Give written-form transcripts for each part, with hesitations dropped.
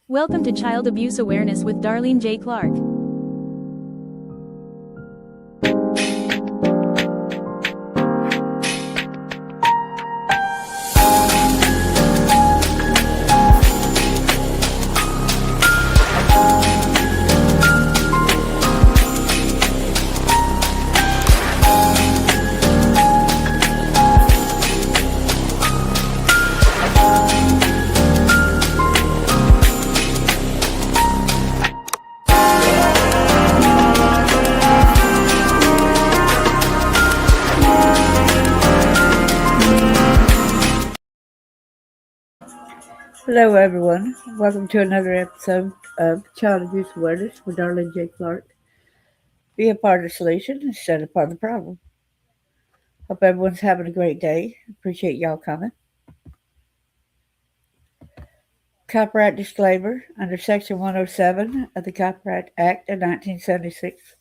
Welcome to Child Abuse Awareness with Darlene J. Clark. Hello, everyone. Welcome to another episode of Child Abuse Awareness with Darlene J. Clark. Be a part of the solution instead of part of the problem. Hope everyone's having a great day. Appreciate y'all coming. Copyright disclaimer under Section 107 of the Copyright Act of 1976.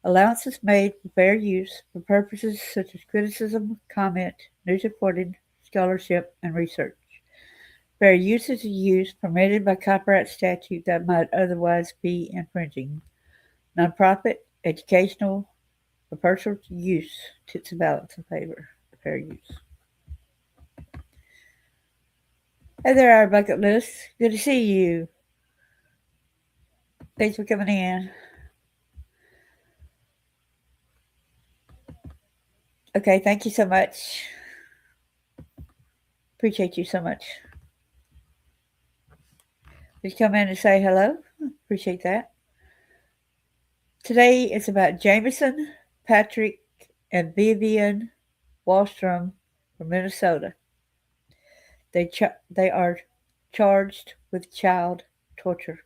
Allowances made for fair use for purposes such as criticism, comment, news reporting, scholarship, and research. Fair use is a use permitted by copyright statute that might otherwise be infringing. Nonprofit, educational, or personal use tips and balance in favor of fair use. Hey there, our bucket list. Good to see you. Thanks for coming in. Okay, thank you so much. Appreciate you so much. Just come in and say hello. Appreciate that. Today it's about JAYMESON, Patrick, and VIVIAN WAHLSTROM from Minnesota. They are charged with child torture.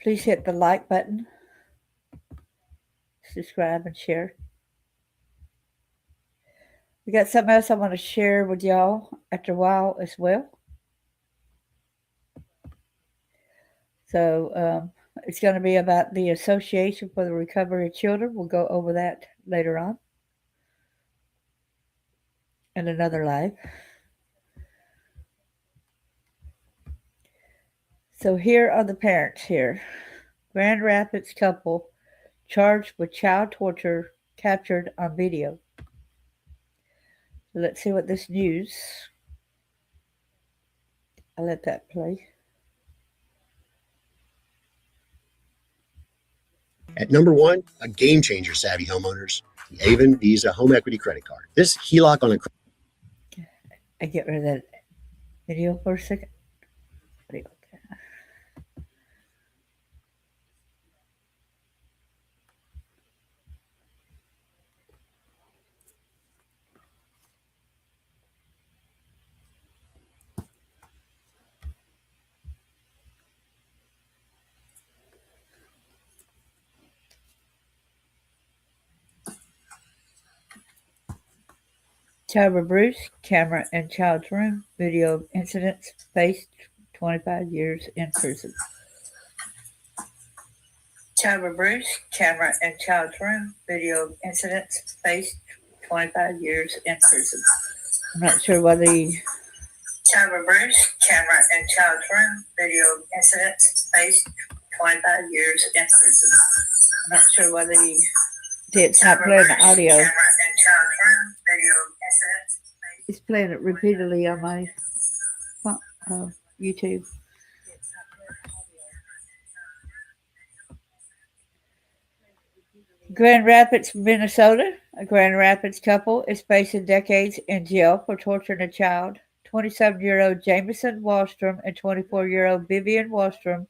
Please hit the like button, subscribe, and share. We got something else I want to share with y'all after a while as well. So it's going to be about the Association for the Recovery of Children. We'll go over that later on in another live. So here are the parents here. Grand Rapids couple charged with child torture captured on video. So let's see what this news. I'll let that play. At number one, a game changer, savvy homeowners, the Avon Visa Home Equity Credit Card. This HELOC on a I get rid of that video for a second. Child abuse, camera in child's room, video of incidents, faced 25 years in prison. Child abuse, camera in child's room, video of incidents, faced 25 years in prison. I'm not sure whether Child abuse, camera in child's room, video of incidents, faced 25 years in prison. I'm not sure whether it's not playing the audio. It's playing it repeatedly on my YouTube. Grand Rapids, Minnesota. A Grand Rapids couple is facing decades in jail for torturing a child. 27-year-old JAYMESON WAHLSTROM and 24-year-old VIVIAN WAHLSTROM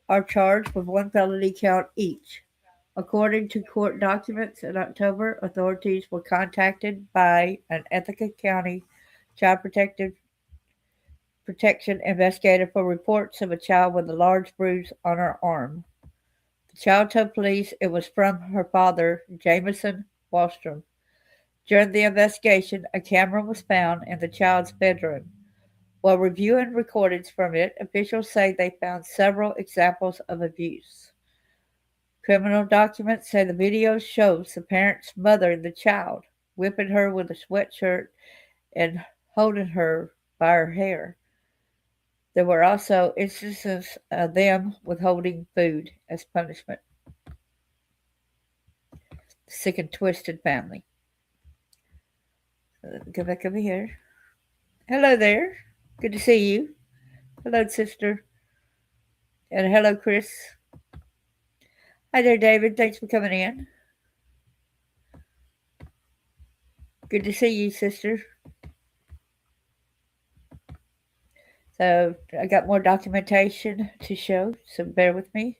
are charged with one felony count each. According to court documents, in October, authorities were contacted by an Ithaca County Child Protection investigator for reports of a child with a large bruise on her arm. The child told police it was from her father, JAYMESON WAHLSTROM. During the investigation, a camera was found in the child's bedroom. While reviewing recordings from it, officials say they found several examples of abuse. Criminal documents say the video shows the parents mothering the child, whipping her with a sweatshirt and holding her by her hair. There were also instances of them withholding food as punishment. Sick and twisted family. Go back over here. Hello there. Good to see you. Hello, sister. And hello, Chris. Hi there, David. Thanks for coming in. Good to see you, sister. So I got more documentation to show, so bear with me.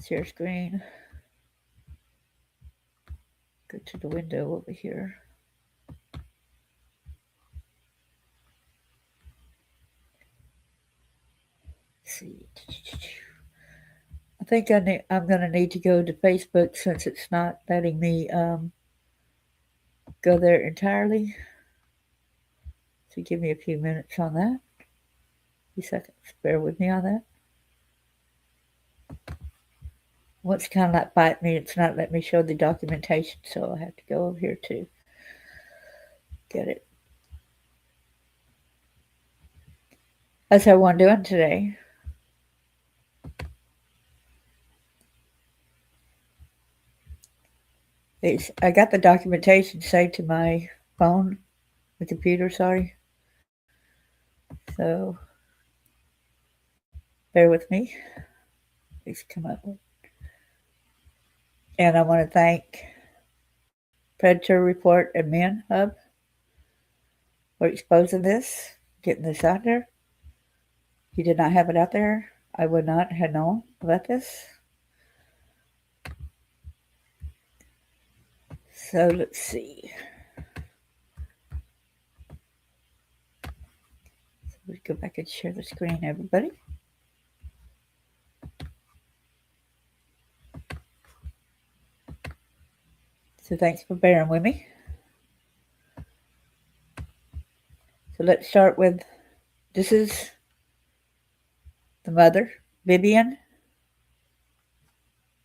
Share screen. Go to the window over here. Let's see. I think I'm going to need to go to Facebook since it's not letting me go there entirely. So give me a few minutes on that. A few seconds. Bear with me on that. What's kind of like bite me, it's not letting me show the documentation, so I have to go over here to get it. How's everyone doing today? I got the documentation saved to my phone, the computer, sorry. So, bear with me. Please come up. And I want to thank Predator Report and Men Hub for exposing this, getting this out there. If you did not have it out there, I would not have known about this. So let's see. So let's go back and share the screen, everybody. So thanks for bearing with me. So let's start with, this is the mother, VIVIAN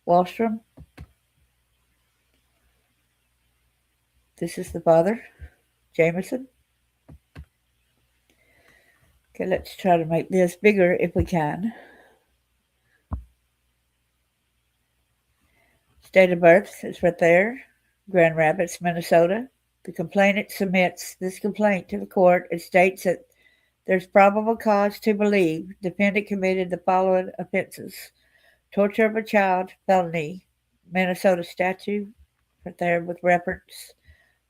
WAHLSTROM. This is the father, JAYMESON. Okay, let's try to make this bigger if we can. Date of birth is right there, Grand Rapids, Minnesota. The complainant submits this complaint to the court and states that there's probable cause to believe the defendant committed the following offenses: torture of a child, felony, Minnesota statute, right there with reference.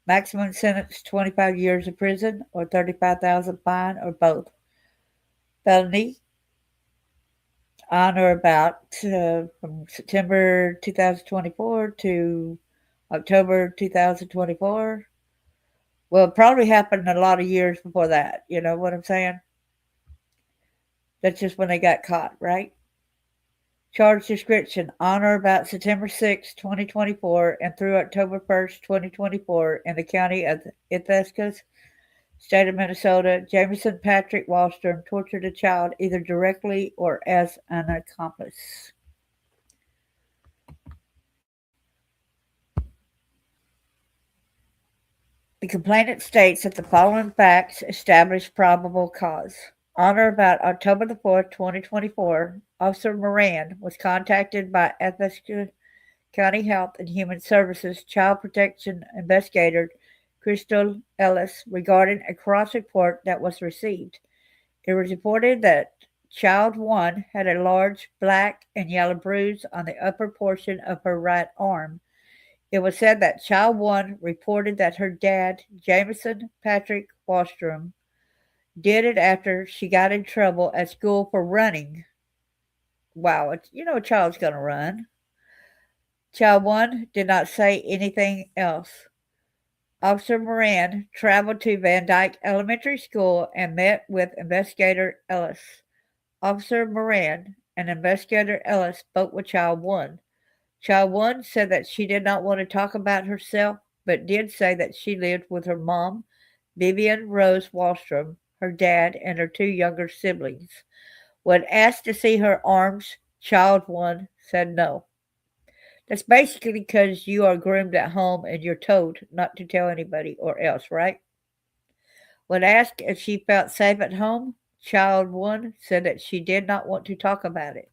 Maximum sentence 25 years of prison or $35,000 fine or both. Felony on or about from September 2024 to October 2024. Well, it probably happened a lot of years before that. You know what I'm saying? That's just when they got caught, right? Charge description: on or about September 6, 2024 and through October 1st, 2024 in the county of Itasca, state of Minnesota, Jameson Patrick WAHLSTROM tortured a child either directly or as an accomplice. The complainant states that the following facts establish probable cause. On or about October the 4th, 2024, Officer Moran was contacted by Itasca County Health and Human Services Child Protection Investigator Crystal Ellis regarding a cross report that was received. It was reported that Child 1 had a large black and yellow bruise on the upper portion of her right arm. It was said that Child 1 reported that her dad, Jameson Patrick WAHLSTROM, did it after she got in trouble at school for running. Wow, you know a child's going to run. Child 1 did not say anything else. Officer Moran traveled to Van Dyke Elementary School and met with Investigator Ellis. Officer Moran and Investigator Ellis spoke with Child 1. Child 1 said that she did not want to talk about herself, but did say that she lived with her mom, Vivian Rose WAHLSTROM, her dad, and her two younger siblings. When asked to see her arms, Child 1 said no. That's basically because you are groomed at home and you're told not to tell anybody or else, right? When asked if she felt safe at home, child 1 said that she did not want to talk about it.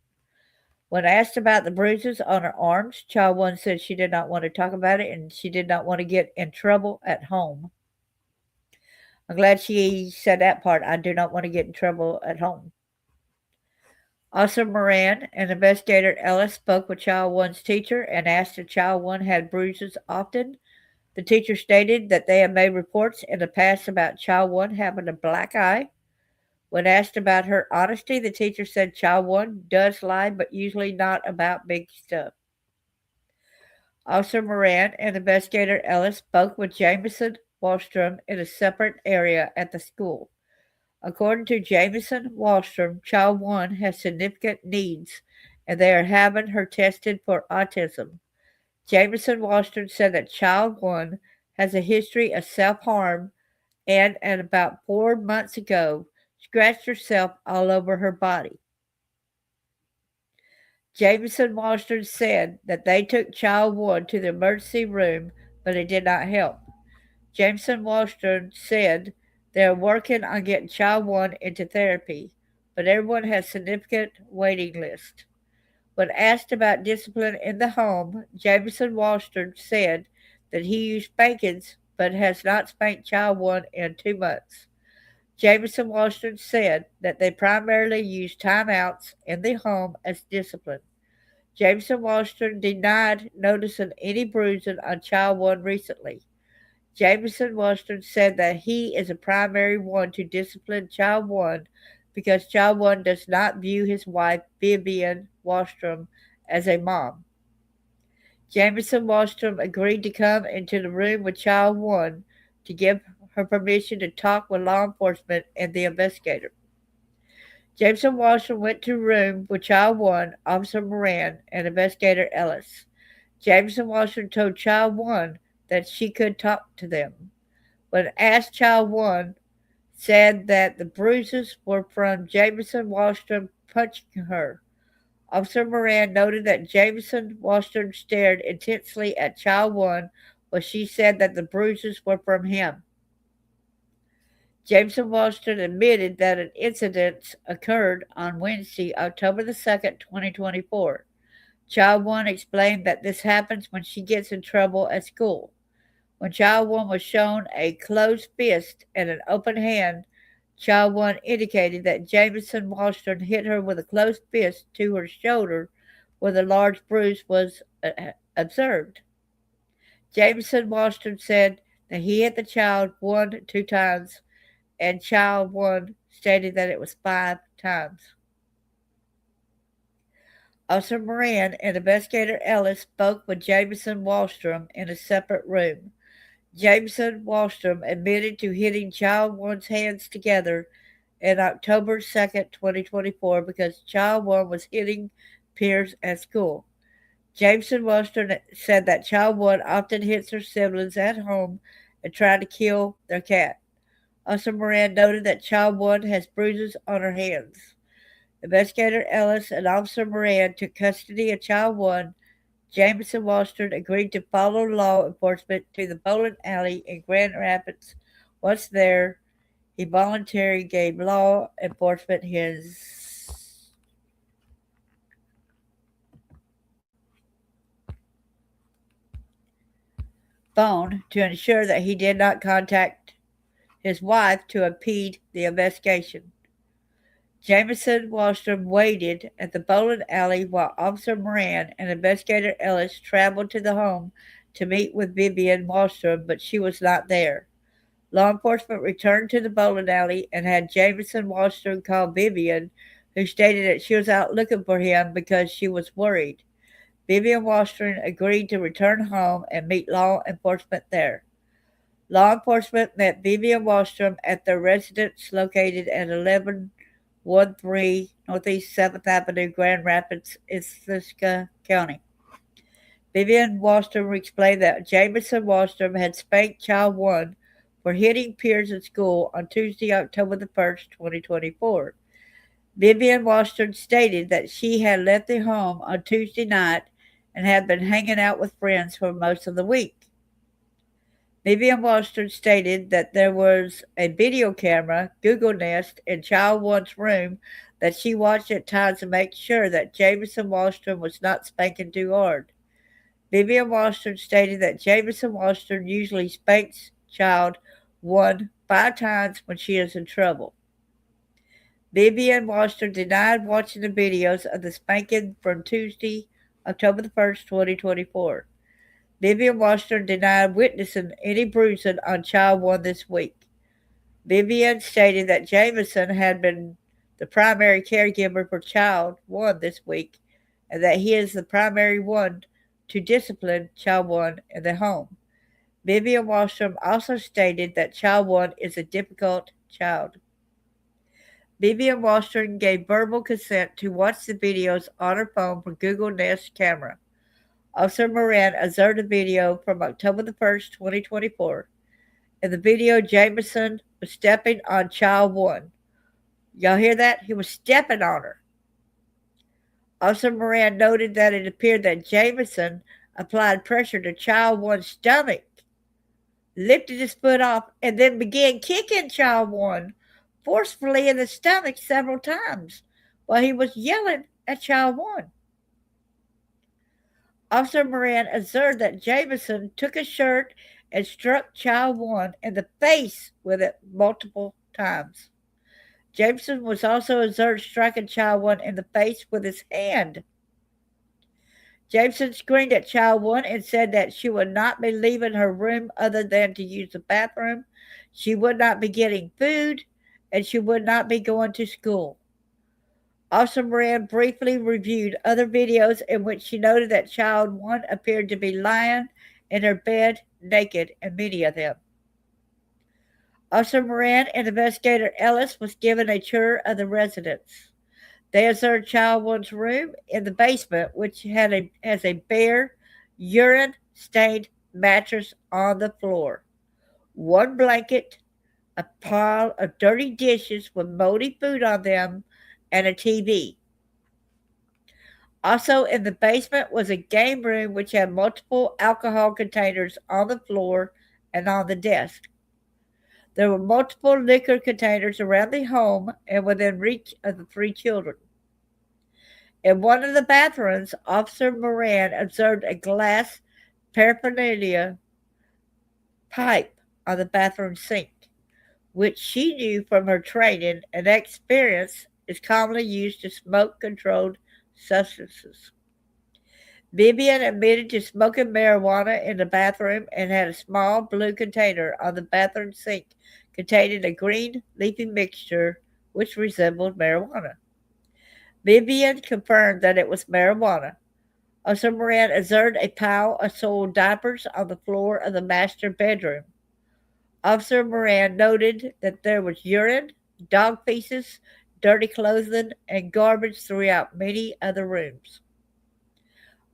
When asked about the bruises on her arms, child 1 said she did not want to talk about it and she did not want to get in trouble at home. I'm glad she said that part. I do not want to get in trouble at home. Officer Moran and investigator Ellis spoke with Child 1's teacher and asked if Child 1 had bruises often. The teacher stated that they had made reports in the past about Child 1 having a black eye. When asked about her honesty, the teacher said Child 1 does lie, but usually not about big stuff. Officer Moran and investigator Ellis spoke with JAYMESON WAHLSTROM in a separate area at the school. According to JAYMESON WAHLSTROM, Child 1 has significant needs, and they are having her tested for autism. JAYMESON WAHLSTROM said that Child 1 has a history of self-harm and about 4 months ago, scratched herself all over her body. JAYMESON WAHLSTROM said that they took Child 1 to the emergency room, but it did not help. JAYMESON WAHLSTROM said they are working on getting Child 1 into therapy, but everyone has significant waiting list. When asked about discipline in the home, JAYMESON WAHLSTROM said that he used spankings but has not spanked Child 1 in 2 months. JAYMESON WAHLSTROM said that they primarily use timeouts in the home as discipline. JAYMESON WAHLSTROM denied noticing any bruising on Child 1 recently. JAYMESON WAHLSTROM said that he is a primary one to discipline Child 1 because Child 1 does not view his wife, VIVIAN WAHLSTROM, as a mom. JAYMESON WAHLSTROM agreed to come into the room with Child 1 to give her permission to talk with law enforcement and the investigator. JAYMESON WAHLSTROM went to the room with Child 1, Officer Moran, and investigator Ellis. JAYMESON WAHLSTROM told Child 1 that she could talk to them. When asked, Child 1 said that the bruises were from JAYMESON WAHLSTROM punching her. Officer Moran noted that JAYMESON WAHLSTROM stared intensely at Child 1 while she said that the bruises were from him. JAYMESON WAHLSTROM admitted that an incident occurred on Wednesday, October the 2nd, 2024. Child 1 explained that this happens when she gets in trouble at school. When Child 1 was shown a closed fist and an open hand, Child 1 indicated that JAYMESON WAHLSTROM hit her with a closed fist to her shoulder where the large bruise was observed. JAYMESON WAHLSTROM said that he hit the Child 1 2 times, and Child 1 stated that it was 5 times. Officer Moran and investigator Ellis spoke with JAYMESON WAHLSTROM in a separate room. JAYMESON WAHLSTROM admitted to hitting Child 1's hands together on October 2nd, 2024 because Child 1 was hitting peers at school. JAYMESON WAHLSTROM said that Child 1 often hits her siblings at home and tried to kill their cat. Officer Moran noted that Child 1 has bruises on her hands. Investigator Ellis and Officer Moran took custody of Child 1. JAYMESON WAHLSTROM agreed to follow law enforcement to the bowling alley in Grand Rapids. Once there, he voluntarily gave law enforcement his phone to ensure that he did not contact his wife to impede the investigation. JAYMESON WAHLSTROM waited at the bowling alley while Officer Moran and investigator Ellis traveled to the home to meet with VIVIAN WAHLSTROM, but she was not there. Law enforcement returned to the bowling alley and had JAYMESON WAHLSTROM call VIVIAN, who stated that she was out looking for him because she was worried. VIVIAN WAHLSTROM agreed to return home and meet law enforcement there. Law enforcement met VIVIAN WAHLSTROM at their residence located at 1113 Northeast 7th Avenue, Grand Rapids, Islesca County. VIVIAN WAHLSTROM explained that JAYMESON WAHLSTROM had spanked Child 1 for hitting peers at school on Tuesday, October the 1st, 2024. VIVIAN WAHLSTROM stated that she had left the home on Tuesday night and had been hanging out with friends for most of the week. Vivian WAHLSTROM stated that there was a video camera, Google Nest, in Child One's room that she watched at times to make sure that JAYMESON WAHLSTROM was not spanking too hard. Vivian WAHLSTROM stated that JAYMESON WAHLSTROM usually spanks Child One 5 times when she is in trouble. Vivian WAHLSTROM denied watching the videos of the spanking from Tuesday, October the 1st, 2024. Vivian WAHLSTROM denied witnessing any bruising on Child One this week. Vivian stated that JAYMESON had been the primary caregiver for Child One this week, and that he is the primary one to discipline Child One in the home. Vivian WAHLSTROM also stated that Child One is a difficult child. Vivian WAHLSTROM gave verbal consent to watch the videos on her phone from Google Nest camera. Officer Moran observed a video from October the 1st, 2024. In the video, JAYMESON was stepping on Child One. Y'all hear that? He was stepping on her. Officer Moran noted that it appeared that JAYMESON applied pressure to Child One's stomach, lifted his foot off, and then began kicking Child One forcefully in the stomach several times while he was yelling at Child One. Officer Moran observed that JAYMESON took a shirt and struck Child One in the face with it multiple times. JAYMESON was also observed striking Child One in the face with his hand. JAYMESON screamed at Child One and said that she would not be leaving her room other than to use the bathroom, she would not be getting food, and she would not be going to school. Officer Moran briefly reviewed other videos in which she noted that Child One appeared to be lying in her bed naked in many of them. Officer Moran and Investigator Ellis was given a tour of the residence. They observed Child One's room in the basement, which has a bare, urine-stained mattress on the floor, one blanket, a pile of dirty dishes with moldy food on them, and a TV. Also in the basement was a game room which had multiple alcohol containers on the floor and on the desk. There were multiple liquor containers around the home and within reach of the 3 children. In one of the bathrooms, Officer Moran observed a glass paraphernalia pipe on the bathroom sink, which she knew from her training and experience is commonly used to smoke controlled substances. Vivian admitted to smoking marijuana in the bathroom and had a small blue container on the bathroom sink containing a green leafy mixture which resembled marijuana. Vivian confirmed that it was marijuana. Officer Moran observed a pile of soiled diapers on the floor of the master bedroom. Officer Moran noted that there was urine, dog feces, dirty clothing, and garbage throughout many other rooms.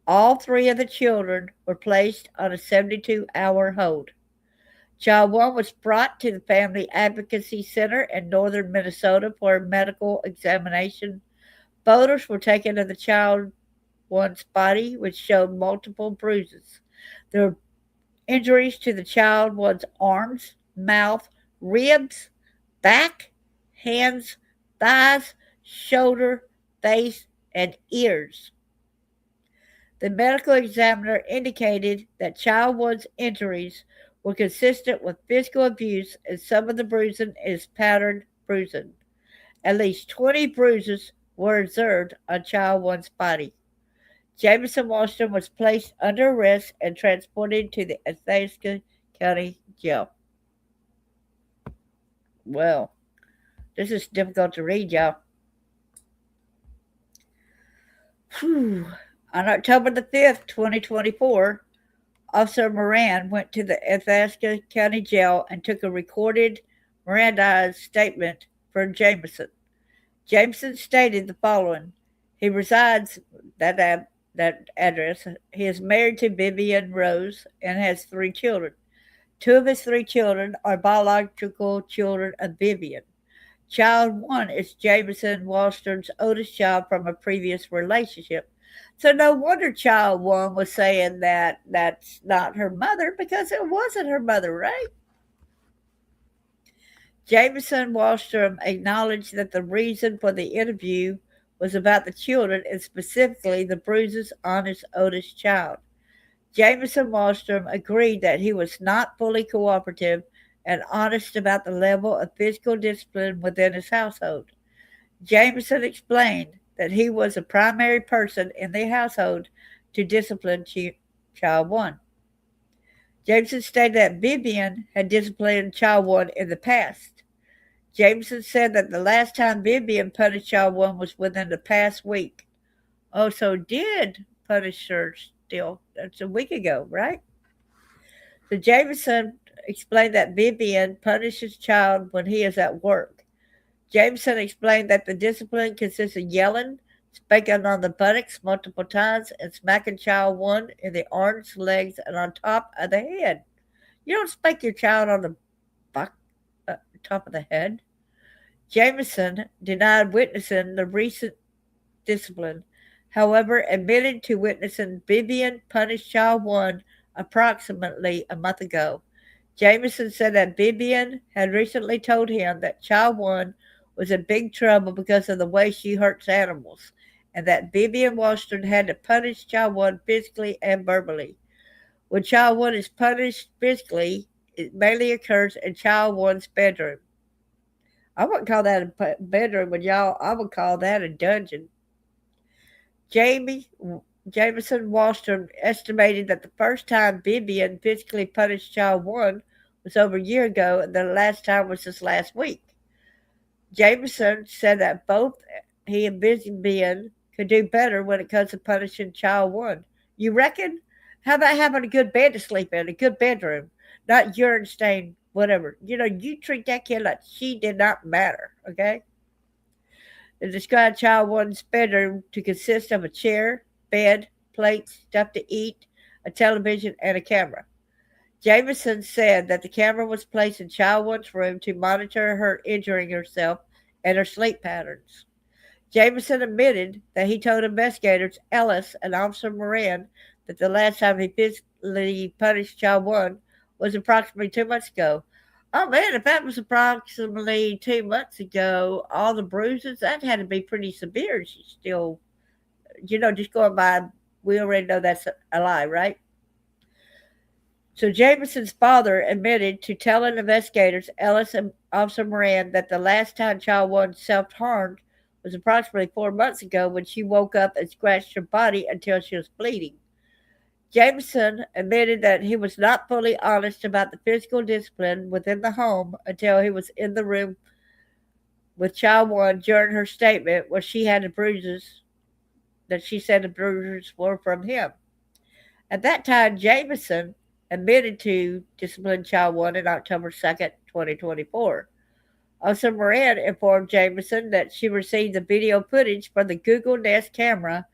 All 3 of the children were placed on a 72-hour hold. Child One was brought to the Family Advocacy Center in northern Minnesota for a medical examination. Photos were taken of the Child One's body, which showed multiple bruises. There were injuries to the Child One's arms, mouth, ribs, back, hands, thighs, shoulder, face, and ears. The medical examiner indicated that Child One's injuries were consistent with physical abuse, and some of the bruising is pattern bruising. At least 20 bruises were observed on Child One's body. JAYMESON WAHLSTROM was placed under arrest and transported to the Itasca County Jail. Well, this is difficult to read, y'all. Whew. On October the 5th, 2024, Officer Moran went to the Itasca County Jail and took a recorded Mirandized statement for JAYMESON. JAYMESON stated the following. He resides that address. He is married to Vivian Rose and has 3 children. 2 of his 3 children are biological children of Vivian. Child 1 is JAYMESON WAHLSTROM's oldest child from a previous relationship. So no wonder child one was saying that that's not her mother, because it wasn't her mother, right? Jameson Wallstrom acknowledged that the reason for the interview was about the children, and specifically the bruises on his oldest child. Jameson Wallstrom agreed that he was not fully cooperative and honest about the level of physical discipline within his household. Jameson explained that he was a primary person in the household to discipline child one. Jameson stated that Vivian had disciplined child one in the past. Jameson said that the last time Vivian punished child one was within the past week. Oh, so did punish her still. That's a week ago, right? So Jameson explained that Vivian punishes child when he is at work. Jameson explained that the discipline consists of yelling, spanking on the buttocks multiple times, and smacking child one in the arms, legs, and on top of the head. You don't spank your child on the top of the head. Jameson denied witnessing the recent discipline, however, admitted to witnessing Vivian punish child one approximately a month ago. Jameson said that Vivian had recently told him that child one was in big trouble because of the way she hurts animals, and that Vivian Wallstrom had to punish child one physically and verbally. When child one is punished physically, it mainly occurs in child one's bedroom. I wouldn't call that a bedroom, but y'all, I would call that a dungeon. Jameson Wallstrom estimated that the first time Vivian physically punished child one was over a year ago, and the last time was this last week. Jameson said that both he and Vivian could do better when it comes to punishing child one. You reckon? How about having a good bed to sleep in, a good bedroom, not urine stained, whatever. You treat that kid like she did not matter, okay? It described child one's bedroom to consist of a chair, bed, plates, stuff to eat, a television, and a camera. Jameson said that the camera was placed in child one's room to monitor her injuring herself and her sleep patterns. Jameson admitted that he told investigators Ellis and Officer Moran that the last time he physically punished child one was approximately 2 months ago. Oh man, if that was approximately 2 months ago, all the bruises, that had to be pretty severe. She's still, just going by, we already know that's a lie, right? So Jameson's father admitted to telling investigators Ellis and Officer Moran that the last time child one self-harmed was approximately 4 months ago, when she woke up and scratched her body until she was bleeding. Jameson admitted that he was not fully honest about the physical discipline within the home until he was in the room with child one during her statement where she had the bruises, that she said the bruises were from him. At that time, Jameson admitted to discipline child one on October 2nd, 2024. Officer Moran informed Jameson that she received the video footage from the Google Nest camera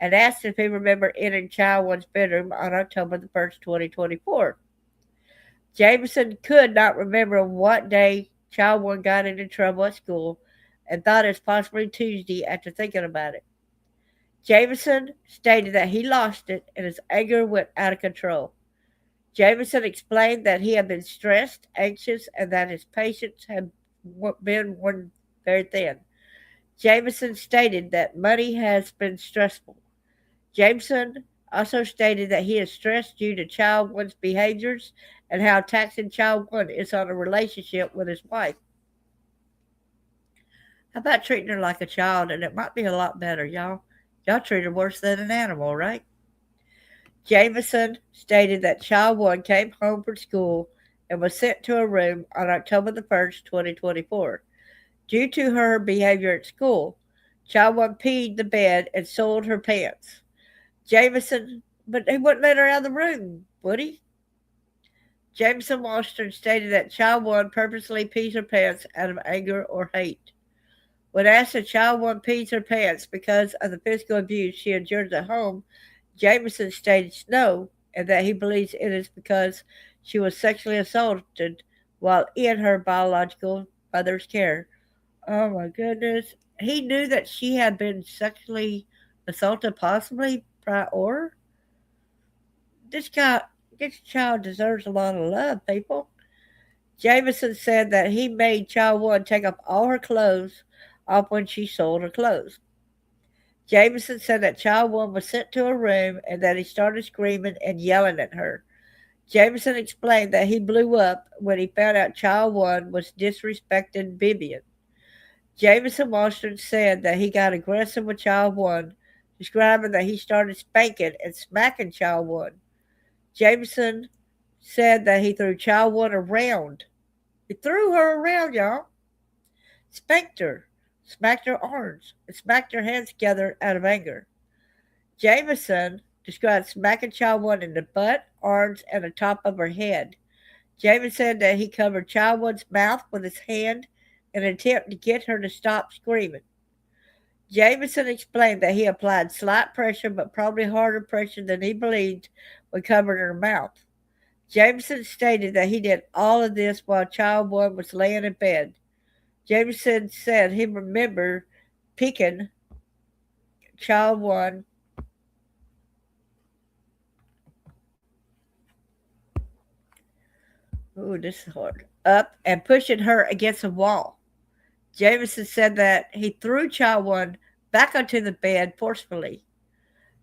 and asked if he remembered entering child one's bedroom on October the 1st, 2024. Jameson could not remember what day child one got into trouble at school and thought it was possibly Tuesday after thinking about it. Jameson stated that he lost it and his anger went out of control. Jameson explained that he had been stressed, anxious, and that his patience had been worn very thin. Jameson stated that money has been stressful. Jameson also stated that he is stressed due to child one's behaviors and how taxing child one is on a relationship with his wife. How about treating her like a child? And it might be a lot better, y'all. Y'all treat her worse than an animal, right? Jameson stated that child one came home from school and was sent to a room on October the 1st, 2024. Due to her behavior at school, child one peed the bed and soiled her pants. Jameson, but he wouldn't let her out of the room, would he? Jameson Wallstrom stated that child one purposely pees her pants out of anger or hate. When asked if child one pees her pants because of the physical abuse she endures at home, Jameson stated no, and that he believes it is because she was sexually assaulted while in her biological mother's care. Oh my goodness. He knew that she had been sexually assaulted possibly prior. This child deserves a lot of love, people. Jameson said that he made child one take off all her clothes off when she sold her clothes. Jameson said that child one was sent to a room and that he started screaming and yelling at her. Jameson explained that he blew up when he found out child one was disrespecting Vivian. Jameson Wallstrom said that he got aggressive with child one, describing that he started spanking and smacking child one. Jameson said that he threw child one around. He threw her around, y'all. Spanked her, smacked her arms, and smacked her hands together out of anger. Jameson described smacking child one in the butt, arms, and the top of her head. Jameson said that he covered child one's mouth with his hand in an attempt to get her to stop screaming. Jameson explained that he applied slight pressure, but probably harder pressure than he believed when covering her mouth. Jameson stated that he did all of this while child one was laying in bed. Jameson said he remembered picking child one this is hard. Up and pushing her against a wall. Jameson said that he threw child one back onto the bed forcefully.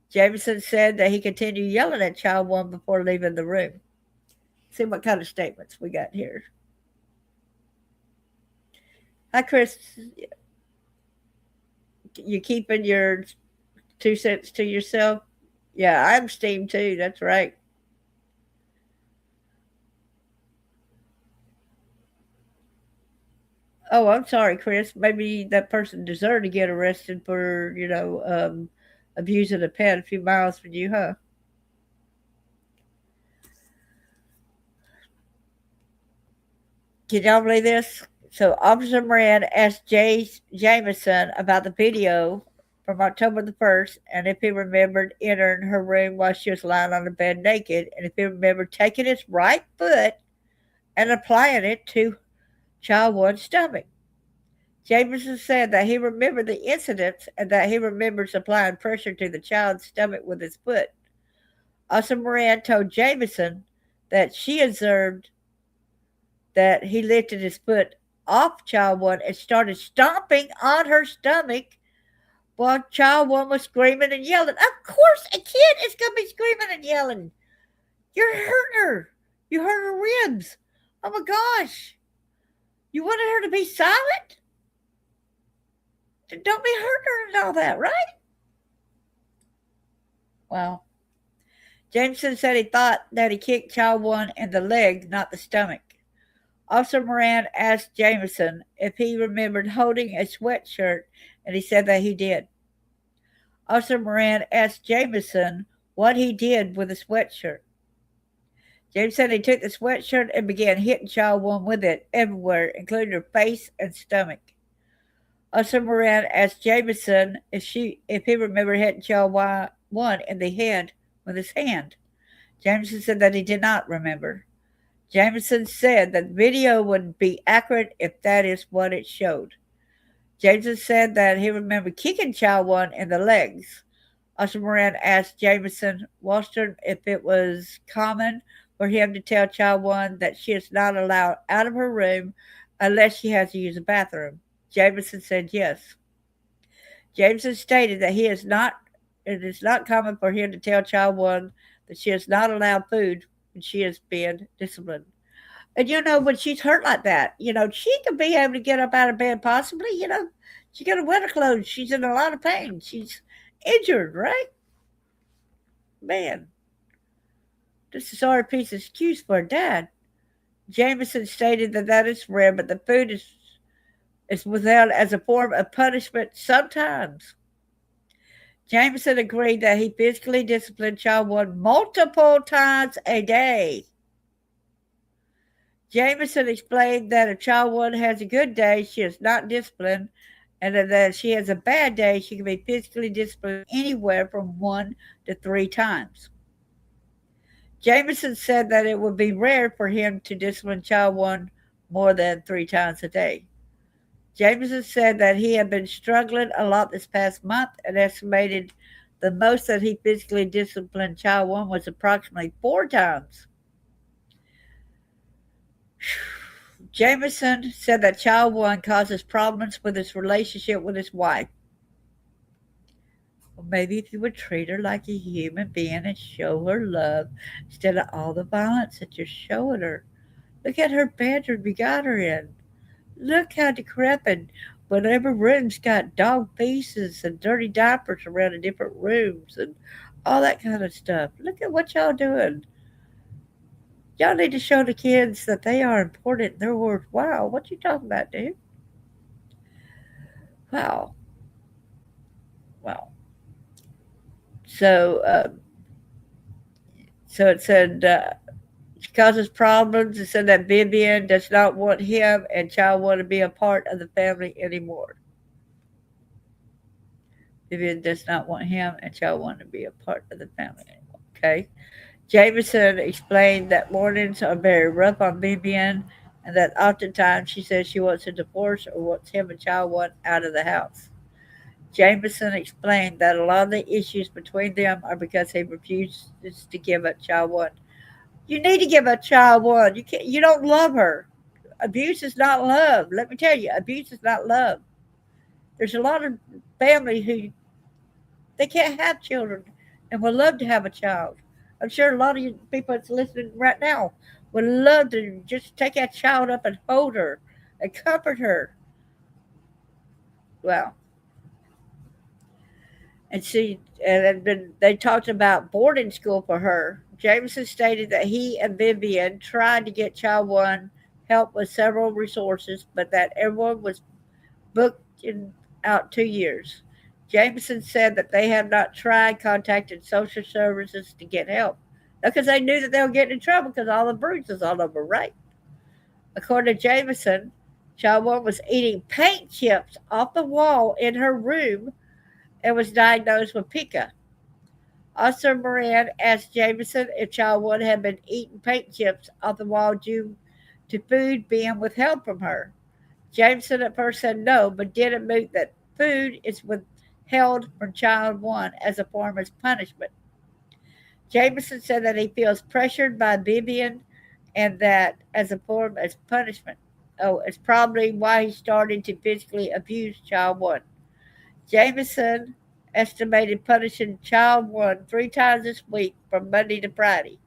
Jameson said that he continued yelling at child one before leaving the room. See what kind of statements we got here. Hi, Chris. You keeping your 2 cents to yourself? Yeah, I'm steamed too. That's right. Oh, I'm sorry, Chris. Maybe that person deserved to get arrested for, abusing a pet a few miles from you, huh? Can y'all believe this? So, Officer Moran asked Jameson about the video from October the 1st and if he remembered entering her room while she was lying on the bed naked and if he remembered taking his right foot and applying it to child one's stomach. Jameson said that he remembered the incidents and that he remembers applying pressure to the child's stomach with his foot. Officer Moran told Jameson that she observed that he lifted his foot off child one and started stomping on her stomach while child one was screaming and yelling. Of course, a kid is going to be screaming and yelling. You're hurting her. You hurt her ribs. Oh my gosh. You wanted her to be silent? Don't be hurting her and all that, right? Well, Jameson said he thought that he kicked child one in the leg, not the stomach. Officer Moran asked Jameson if he remembered holding a sweatshirt, and he said that he did. Officer Moran asked Jameson what he did with the sweatshirt. James said he took the sweatshirt and began hitting child one with it everywhere, including her face and stomach. Officer Moran asked Jameson if he remembered hitting child one in the head with his hand. Jameson said that he did not remember. Jameson said that the video would be accurate if that is what it showed. Jameson said that he remembered kicking child one in the legs. Officer Moran asked Jameson Wallstrom if it was common for him to tell child one that she is not allowed out of her room unless she has to use a bathroom. Jameson said yes. Jameson stated that it is not common for him to tell child one that she is not allowed food when she is being disciplined. And when she's hurt like that, she could be able to get up out of bed possibly, she got to wear her clothes. She's in a lot of pain. She's injured, right? Man, this is a sorry piece of excuse for her dad. Jameson stated that is rare, but the food is withheld as a form of punishment sometimes. Jameson agreed that he physically disciplined child one multiple times a day. Jameson explained that if child one has a good day, she is not disciplined, and that if she has a bad day, she can be physically disciplined anywhere from 1 to 3 times. Jameson said that it would be rare for him to discipline child one more than 3 times a day. Jameson said that he had been struggling a lot this past month and estimated The most that he physically disciplined child one was approximately 4 times. Jameson said that child one causes problems with his relationship with his wife. Well, maybe if you would treat her like a human being and show her love instead of all the violence that you're showing her. Look at her bedroom you got her in. Look how decrepit. Whatever room's got dog pieces and dirty diapers around in different rooms and all that kind of stuff. Look at what y'all doing. Y'all need to show the kids that they are important. They're worthwhile. What you talking about, dude? Wow. Wow. So, it said she causes problems. It said that Vivian does not want him and child want to be a part of the family anymore. Vivian does not want him and child want to be a part of the family anymore. Okay. Jameson explained that mornings are very rough on Vivian and that oftentimes she says she wants a divorce or wants him and child one out of the house. Jameson explained that a lot of the issues between them are because he refuses to give up child one. You need to give up child one. You can't. You don't love her. Abuse is not love. Let me tell you, abuse is not love. There's a lot of families who they can't have children and would love to have a child. I'm sure a lot of you people that's listening right now would love to just take that child up and hold her and comfort her. Well, and then they talked about boarding school for her. Jameson stated that he and Vivian tried to get child one help with several resources, but that everyone was booked in out 2 years. Jameson said that they have not tried contacting social services to get help because they knew that they were getting in trouble because all the bruises all over, right? According to Jameson, child one was eating paint chips off the wall in her room and was diagnosed with pica. Officer Moran asked Jameson if child one had been eating paint chips off the wall due to food being withheld from her. Jameson at first said no, but did admit that food is withheld from child one as a form of punishment. Jameson said that he feels pressured by Vivian and that as a form of punishment. Oh, it's probably why he started to physically abuse child one. Jameson estimated punishing child one 3 times this week from Monday to Friday.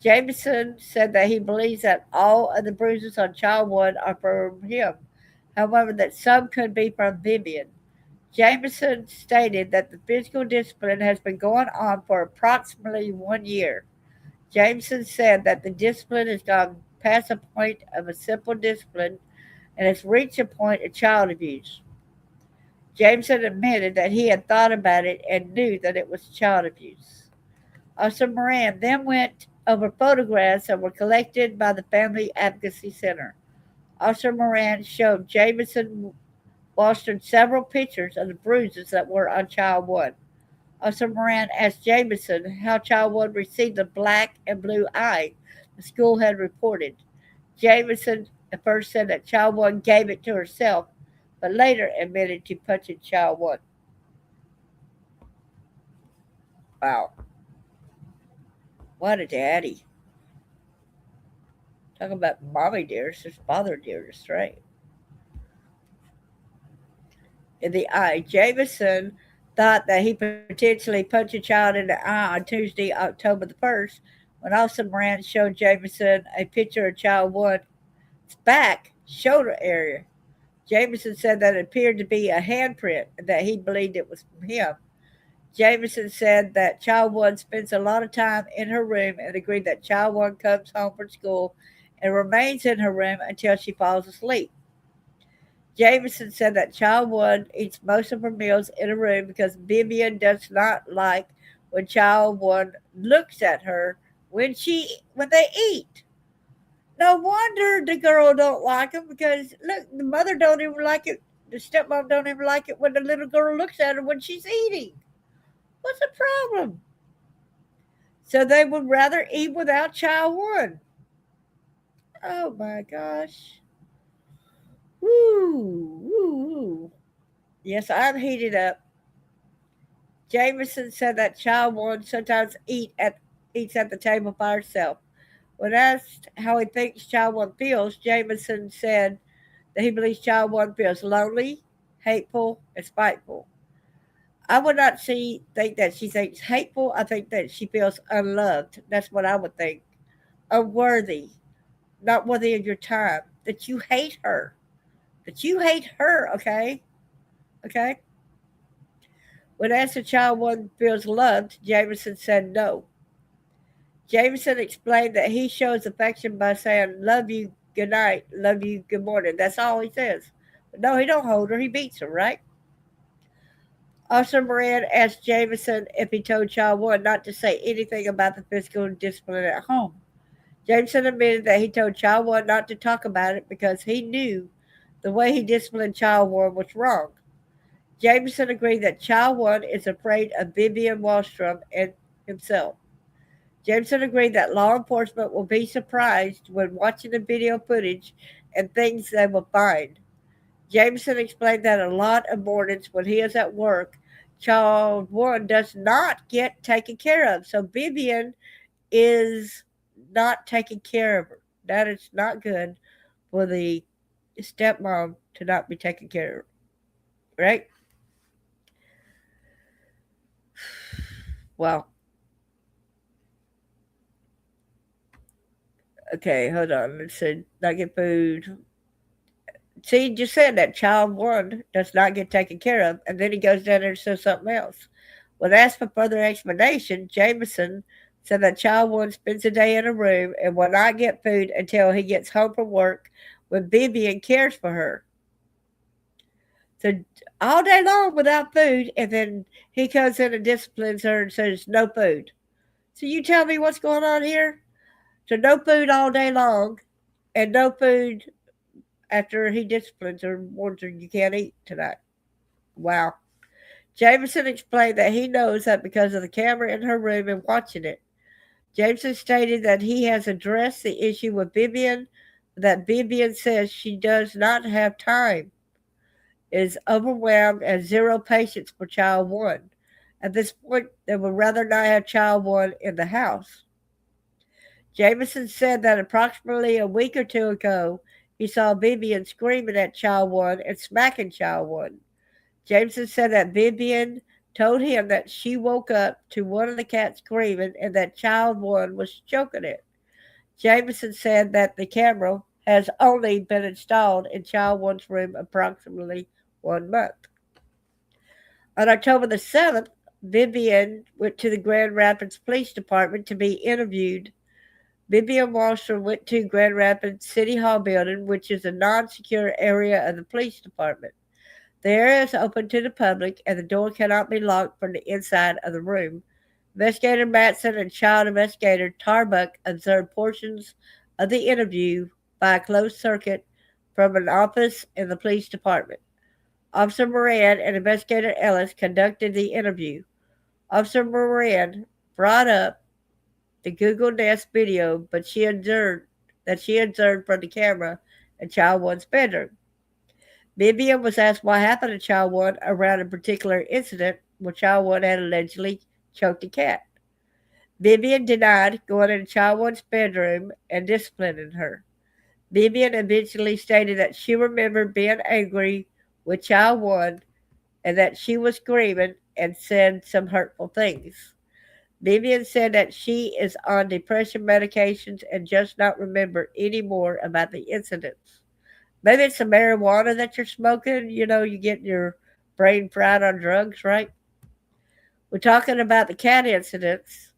Jameson said that he believes that all of the bruises on child one are from him, however, that some could be from Vivian. Jameson stated that the physical discipline has been going on for approximately 1 year. Jameson said that the discipline has gone past a point of a simple discipline and has reached a point of child abuse. Jameson admitted that he had thought about it and knew that it was child abuse. Officer Moran then went over photographs that were collected by the Family Advocacy Center. Officer Moran showed Jameson Wahlstrom several pictures of the bruises that were on child one. Officer Moran asked Jameson how child one received the black and blue eye the school had reported. Jameson at first said that child one gave it to herself, but later admitted to punching child one. Wow. What a daddy. Talk about mommy dearest, there's father dearest, right? In the eye. Jameson thought that he potentially punched a child in the eye on Tuesday, October the 1st, when Officer Moran showed Jameson a picture of child one's back shoulder area. Jameson said that it appeared to be a handprint and that he believed it was from him. Jameson said that child one spends a lot of time in her room and agreed that child one comes home from school and remains in her room until she falls asleep. Jameson said that child one eats most of her meals in a room because Vivian does not like when child one looks at her when they eat. No wonder the girl don't like him because look, the mother don't even like it. The stepmom don't even like it when the little girl looks at her when she's eating. What's the problem? So they would rather eat without child one. Oh my gosh. Woo, woo, woo. Yes, I'm heated up. Jameson said that child one sometimes eats at the table by herself. When asked how he thinks child one feels, Jameson said that he believes child one feels lonely, hateful, and spiteful. I would not think that she thinks hateful. I think that she feels unloved. That's what I would think. Unworthy, not worthy of your time. That you hate her. That you hate her, okay? Okay? When asked if child one feels loved, Jameson said no. Jameson explained that he shows affection by saying, love you, good night, love you, good morning. That's all he says. But no, he don't hold her. He beats her, right? Officer Moran asked Jameson if he told child one not to say anything about the physical discipline at home. Jameson admitted that he told child one not to talk about it because he knew the way he disciplined child one was wrong. Jameson agreed that child one is afraid of Vivian Wahlstrom and himself. Jameson agreed that law enforcement will be surprised when watching the video footage and things they will find. Jameson explained that a lot of mornings when he is at work, child one does not get taken care of. So Vivian is not taking care of her. That is not good for the stepmom to not be taken care of. Right? Well, okay, hold on. Let's see. Not get food. See, you just said that child one does not get taken care of, and then he goes down there and says something else. When asked for further explanation, Jameson said that child one spends a day in a room and will not get food until he gets home from work when Vivian cares for her. So all day long without food, and then he comes in and disciplines her and says no food. So you tell me what's going on here? So no food all day long, and no food after he disciplines her and warns her you can't eat tonight. Wow. Jameson explained that he knows that because of the camera in her room and watching it. Jameson stated that he has addressed the issue with Vivian, that Vivian says she does not have time, is overwhelmed, and zero patience for child one. At this point, they would rather not have child one in the house. Jameson said that approximately a week or two ago, he saw Vivian screaming at child one and smacking child one. Jameson said that Vivian told him that she woke up to one of the cats screaming and that child one was choking it. Jameson said that the camera has only been installed in child one's room approximately 1 month. On October the 7th, Vivian went to the Grand Rapids Police Department to be interviewed. Vivian Wahlstrom went to Grand Rapids City Hall building, which is a non-secure area of the police department. The area is open to the public, and the door cannot be locked from the inside of the room. Investigator Matson and child investigator Tarbuck observed portions of the interview by a closed circuit from an office in the police department. Officer Moran and Investigator Ellis conducted the interview. Officer Moran brought up the Google Nest video, but she observed from the camera in child one's bedroom. Vivian was asked what happened to child one around a particular incident where child one had allegedly choked a cat. Vivian denied going into child one's bedroom and disciplining her. Vivian eventually stated that she remembered being angry with child one and that she was screaming and said some hurtful things. Vivian said that she is on depression medications and just not remember any more about the incidents. Maybe it's the marijuana that you're smoking. You know, you get your brain fried on drugs, right? We're talking about the cat incidents.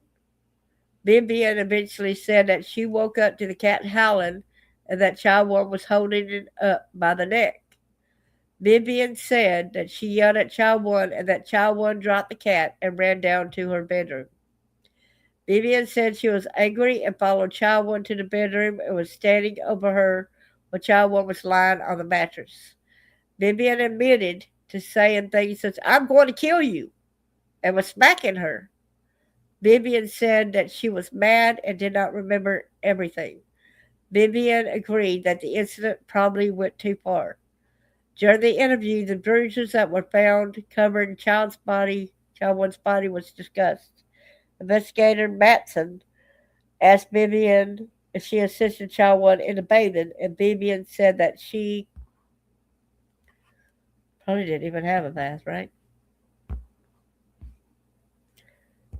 Vivian eventually said that she woke up to the cat howling and that child one was holding it up by the neck. Vivian said that she yelled at child one and that child one dropped the cat and ran down to her bedroom. Vivian said she was angry and followed child one to the bedroom and was standing over her while child one was lying on the mattress. Vivian admitted to saying things such as, I'm going to kill you, and was smacking her. Vivian said that she was mad and did not remember everything. Vivian agreed that the incident probably went too far. During the interview, the bruises that were found covering child's body Child One's body was discussed. Investigator Matson asked Vivian if she assisted Child One in the bathing, and Vivian said that she probably didn't even have a bath, right?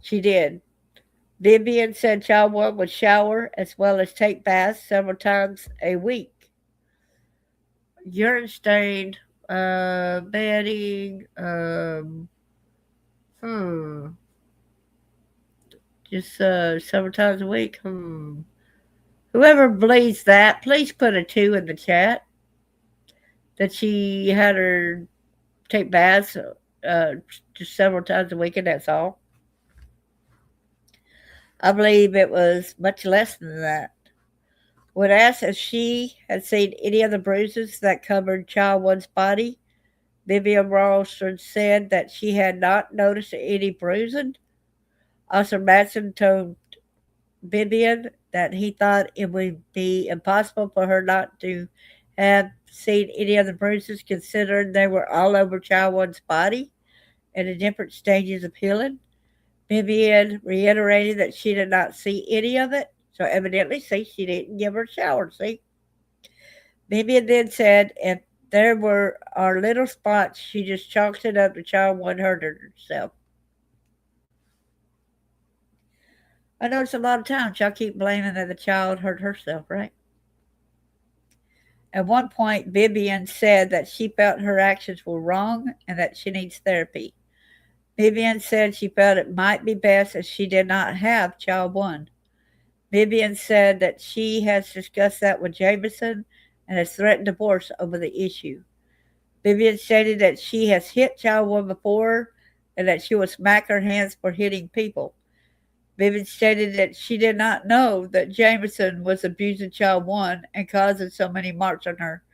She did. Vivian said Child One would shower as well as take baths several times a week. Urine stained, bedding, just several times a week. Whoever believes that, please put a 2 in the chat. That she had her take baths just several times a week, and that's all. I believe it was much less than that. When asked if she had seen any of the bruises that covered Child One's body, Vivian Wahlstrom said that she had not noticed any bruising. Officer Matson told Vivian that he thought it would be impossible for her not to have seen any of the bruises, considering they were all over Child One's body and in different stages of healing. Vivian reiterated that she did not see any of it, so evidently, see, she didn't give her a shower, see. Vivian then said if there are little spots, she just chalks it up to Child One hurting herself. I notice a lot of times y'all keep blaming that the child hurt herself, right? At one point, Vivian said that she felt her actions were wrong and that she needs therapy. Vivian said she felt it might be best as she did not have Child One. Vivian said that she has discussed that with JAYMESON and has threatened divorce over the issue. Vivian stated that she has hit Child One before and that she will smack her hands for hitting people. Vivian stated that she did not know that JAYMESON was abusing Child One and causing so many marks on her.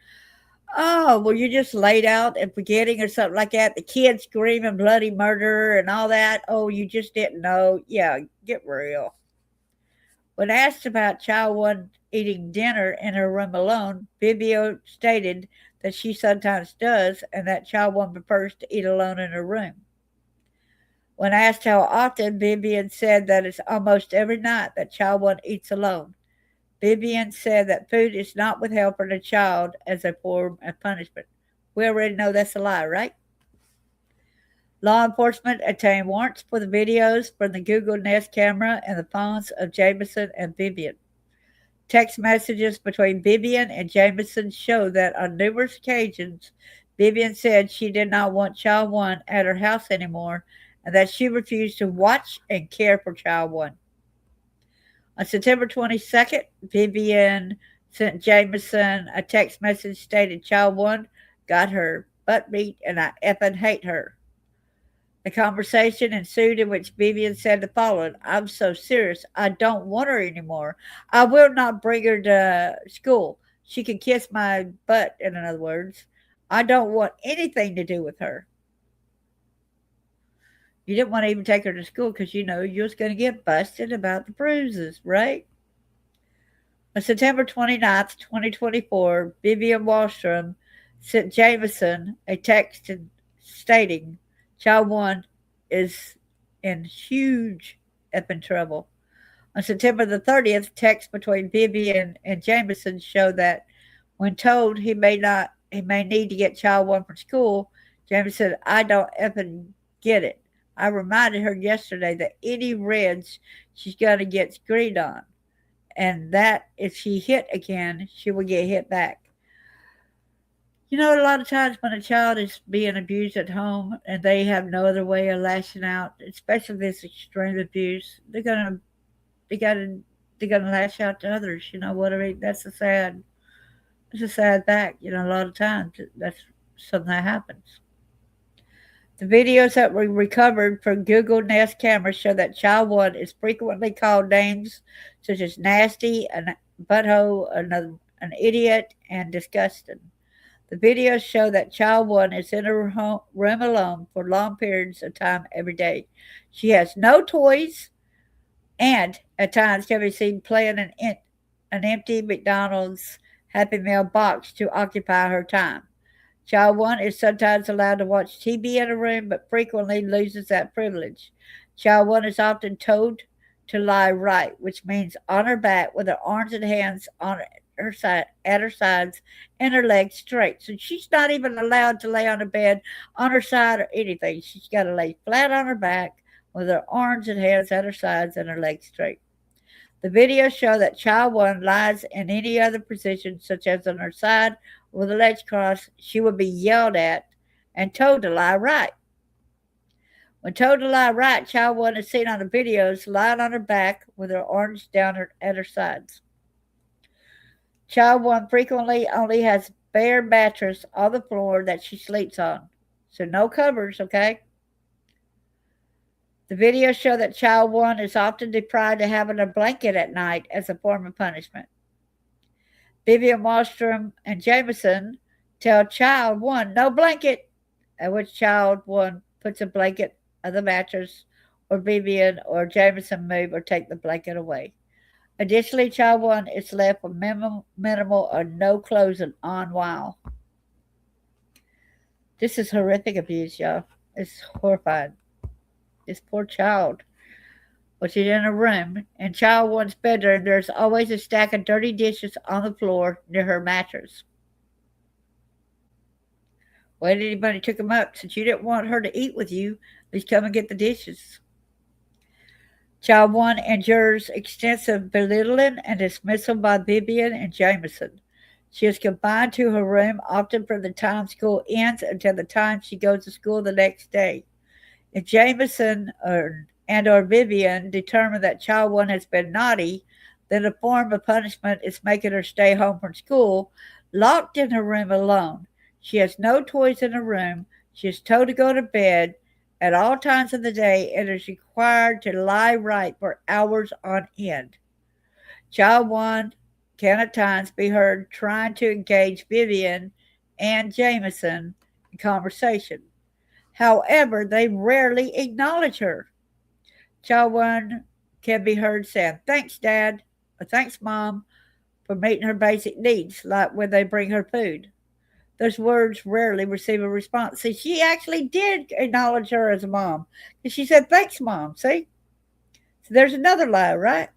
Oh, well, you just laid out and forgetting or something like that. The kid screaming bloody murder and all that. Oh, you just didn't know. Yeah, get real. When asked about Child One eating dinner in her room alone, Vivian stated that she sometimes does and that Child One prefers to eat alone in her room. When asked how often, Vivian said that it's almost every night that Child One eats alone. Vivian said that food is not withheld from the child as a form of punishment. We already know that's a lie, right? Law enforcement obtained warrants for the videos from the Google Nest camera and the phones of JAYMESON and Vivian. Text messages between Vivian and JAYMESON show that on numerous occasions, Vivian said she did not want Child One at her house anymore and that she refused to watch and care for Child One. On September 22nd, Vivian sent JAYMESON a text message stated Child One got her butt beat and I effing hate her. The conversation ensued in which Vivian said the following: I'm so serious, I don't want her anymore. I will not bring her to school. She can kiss my butt, in other words. I don't want anything to do with her. You didn't want to even take her to school because you know you was going to get busted about the bruises, right? On September 29th, 2024, Vivian Wahlstrom sent JAYMESON a text stating Child One is in huge effing trouble. On September the 30th, text between Vivian and JAYMESON showed that when told he may need to get Child One from school, JAYMESON said, I don't effing get it. I reminded her yesterday that any reds she's going to get screened on, and that if she hit again, she will get hit back. You know, a lot of times when a child is being abused at home and they have no other way of lashing out, especially this extreme abuse, they're gonna lash out to others. You know what I mean? It's a sad fact. You know, a lot of times that's something that happens. The videos that were recovered from Google Nest cameras show that Child One is frequently called names such as nasty, a butthole, an idiot, and disgusting. The videos show that Child One is in her room alone for long periods of time every day. She has no toys and at times can be seen playing an empty McDonald's Happy Meal box to occupy her time. Child 1 is sometimes allowed to watch TV in a room, but frequently loses that privilege. Child 1 is often told to lie right, which means on her back with her arms and hands on her side at her sides and her legs straight. So she's not even allowed to lay on her bed on her side or anything. She's got to lay flat on her back with her arms and hands at her sides and her legs straight. The videos show that child 1 lies in any other position, such as on her side with her legs crossed. She would be yelled at and told to lie right. When told to lie right, child 1 is seen on the videos lying on her back with her arms down at her sides. Child 1 frequently only has bare mattress on the floor that she sleeps on. So no covers, okay? The videos show that child 1 is often deprived of having a blanket at night as a form of punishment. VIVIAN, WAHLSTROM, and JAYMESON tell child 1 no blanket, at which child 1 puts a blanket on the mattress, or VIVIAN or JAYMESON move or take the blanket away. Additionally, child 1 is left with minimal or no clothing on while. This is horrific abuse, y'all. It's horrifying. This poor child, which is in a room. In child 1's bedroom, there's always a stack of dirty dishes on the floor near her mattress. Why did anybody took them up? Since you didn't want her to eat with you, please come and get the dishes. Child 1 endures extensive belittling and dismissal by VIVIAN and JAYMESON. She is confined to her room, often from the time school ends until the time she goes to school the next day. If JAYMESON or VIVIAN determine that child 1 has been naughty, then a form of punishment is making her stay home from school, locked in her room alone. She has no toys in her room. She is told to go to bed at all times of the day and is required to lie right for hours on end. Child 1 can at times be heard trying to engage VIVIAN and JAYMESON in conversation. However, they rarely acknowledge her. Child 1 can be heard saying, "Thanks, Dad," or "Thanks, Mom," for meeting her basic needs, like when they bring her food. Those words rarely receive a response. See, she actually did acknowledge her as a mom. She said, "Thanks, Mom." See? So there's another lie, right?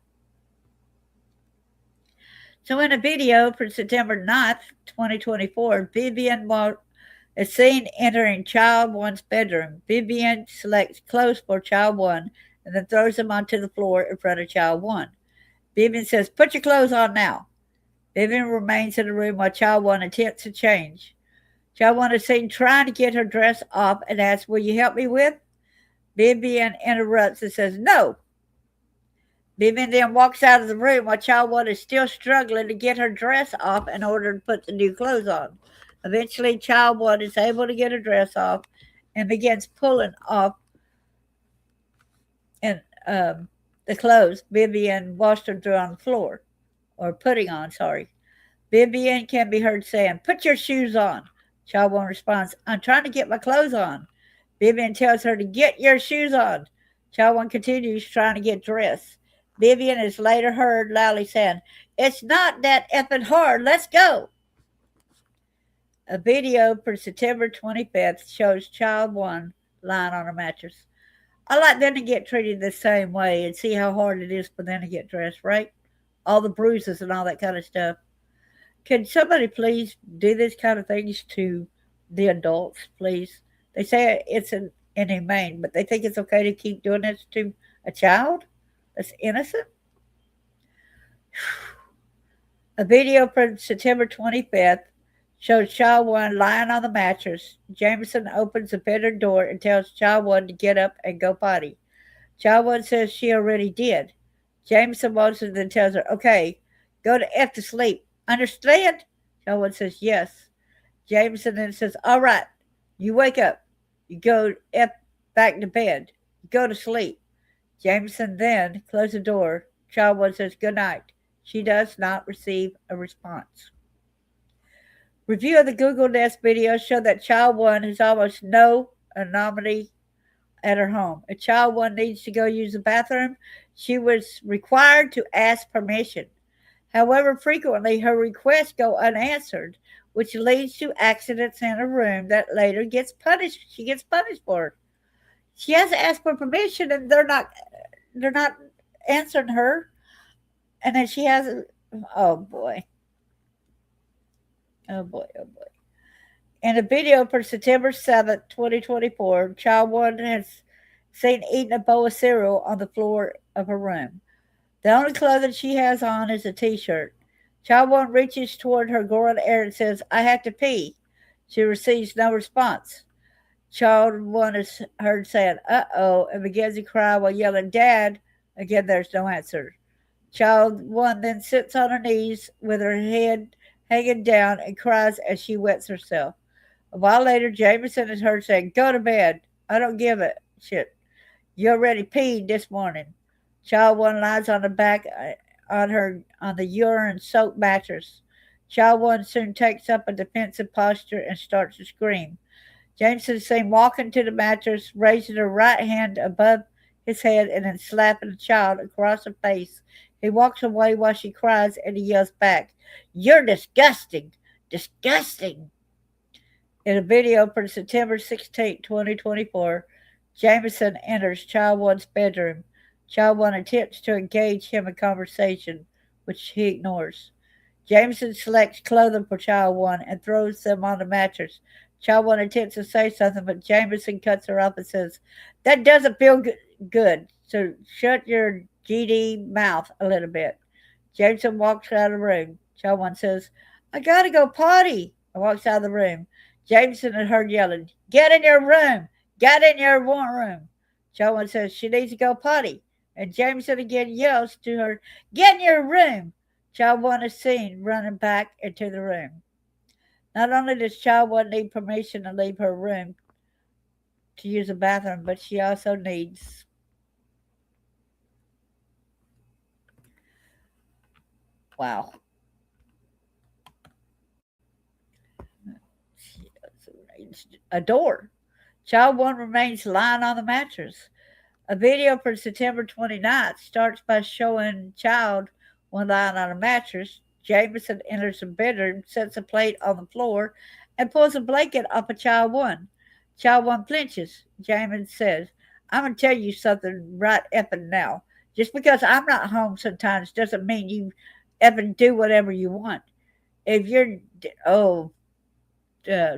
So in a video from September 9th, 2024, VIVIAN is seen entering child 1's bedroom. VIVIAN selects clothes for child 1 and then throws them onto the floor in front of child 1. VIVIAN says, "Put your clothes on now." VIVIAN remains in the room while child 1 attempts to change. Child 1 is seen trying to get her dress off and asks, "Will you help me with?" VIVIAN interrupts and says, "No." VIVIAN then walks out of the room while child 1 is still struggling to get her dress off in order to put the new clothes on. Eventually, child 1 is able to get her dress off and begins pulling off the clothes VIVIAN WAHLSTROM threw on the floor, or putting on, sorry. VIVIAN can be heard saying, "Put your shoes on." Child 1 responds, "I'm trying to get my clothes on." VIVIAN tells her to get your shoes on. Child 1 continues trying to get dressed. VIVIAN is later heard loudly saying, "It's not that effing hard. Let's go." A video from September 25th shows child 1 lying on a mattress. I like them to get treated the same way and see how hard it is for them to get dressed, right? All the bruises and all that kind of stuff. Can somebody please do this kind of things to the adults, please? They say it's inhumane, but they think it's okay to keep doing this to a child that's innocent? A video from September 25th shows child 1 lying on the mattress. JAYMESON opens the bedroom door and tells child 1 to get up and go potty. Child 1 says she already did. JAYMESON Wilson then tells her, "Okay, go to F to sleep. Understand?" Child 1 says, "Yes." JAYMESON then says, "All right, you wake up. You go F back to bed. You go to sleep." JAYMESON then closes the door. Child 1 says, "Good night." She does not receive a response. Review of the Google Nest video showed that child 1 has almost no anonymity at her home. If child 1 needs to go use the bathroom, she was required to ask permission. However, frequently her requests go unanswered, which leads to accidents in her room that later gets punished. She gets punished for it. She has to ask for permission, and they're not answering her. And then she has, oh boy, oh boy, oh boy. In a video for September 7th, 2024, child one has seen eating a bowl of cereal on the floor of her room. The only clothing she has on is a t-shirt. Child one reaches toward her growing air and says, I have to pee. She receives no response. Child one is heard saying, uh-oh, and begins to cry while yelling, Dad. Again, there's no answer. Child one then sits on her knees with her head hanging down and cries as she wets herself. A while later, Jameson is heard saying, Go to bed. I don't give a shit. You already peed this morning. Child one lies on the back on the urine-soaked mattress. Child one soon takes up a defensive posture and starts to scream. Jameson is seen walking to the mattress, raising her right hand above his head and then slapping the child across her face. He walks away while she cries and he yells back, You're disgusting! Disgusting! In a video from September 16, 2024, Jameson enters Child One's bedroom. Child One attempts to engage him in conversation, which he ignores. Jameson selects clothing for Child One and throws them on the mattress. Child One attempts to say something, but Jameson cuts her off and says, That doesn't feel good, so shut your GD mouth a little bit. Jameson walks out of the room. Child One says, I gotta go potty, and walks out of the room. Jameson is heard yelling, Get in your room! Get in your room! Child One says she needs to go potty, and Jameson again yells to her, Get in your room! Child One is seen running back into the room. Not only does Child One need permission to leave her room to use the bathroom, but she also needs wow. A door. Child one remains lying on the mattress. A video from September 29th starts by showing child one lying on a mattress. Jameson enters the bedroom, sets a plate on the floor, and pulls a blanket off of child one. Child one flinches. Jameson says, I'm going to tell you something right effing now. Just because I'm not home sometimes doesn't mean you effing do whatever you want. If you're,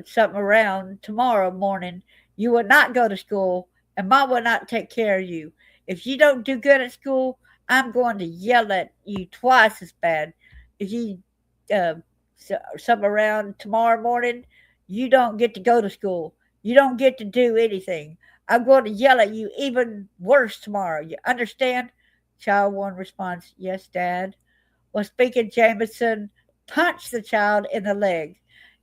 something around tomorrow morning, you will not go to school and Mom will not take care of you. If you don't do good at school, I'm going to yell at you twice as bad. If you something around tomorrow morning, you don't get to go to school. You don't get to do anything. I'm going to yell at you even worse tomorrow. You understand? Child one responds, Yes, Dad. While speaking, Jameson punched the child in the leg.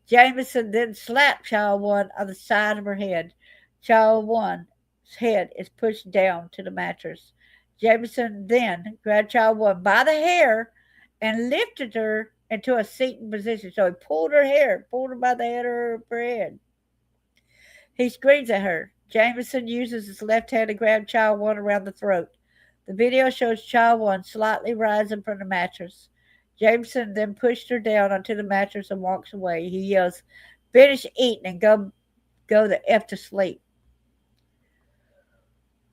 Jameson then slapped child one on the side of her head. Child one's head is pushed down to the mattress. Jameson then grabbed child one by the hair and lifted her into a seated position. So he pulled her by the head of her head. He screams at her. Jameson uses his left hand to grab child one around the throat. The video shows child one slightly rising from the mattress. Jameson then pushed her down onto the mattress and walks away. He yells, Finish eating and go the F to sleep.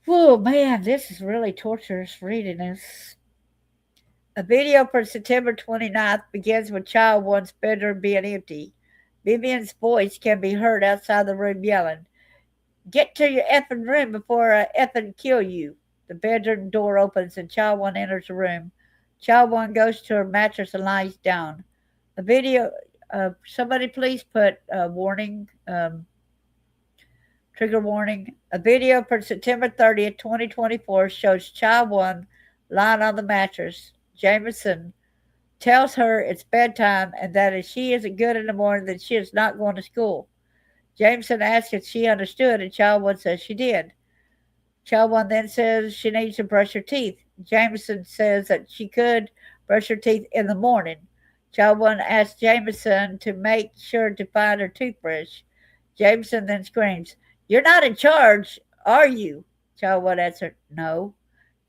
Oh, man, this is really torturous reading this. A video from September 29th begins with child one's bedroom being empty. Vivian's voice can be heard outside the room yelling, Get to your effing room before I effing kill you. The bedroom door opens and child one enters the room. Child one goes to her mattress and lies down. A video, somebody please put warning, trigger warning. A video from September 30th, 2024 shows child one lying on the mattress. Jameson tells her it's bedtime and that if she isn't good in the morning, then she is not going to school. Jameson asks if she understood, and child one says she did. Child one then says she needs to brush her teeth. Jameson says that she could brush her teeth in the morning. Child one asks Jameson to make sure to find her toothbrush. Jameson then screams, You're not in charge, are you? Child one answers, No.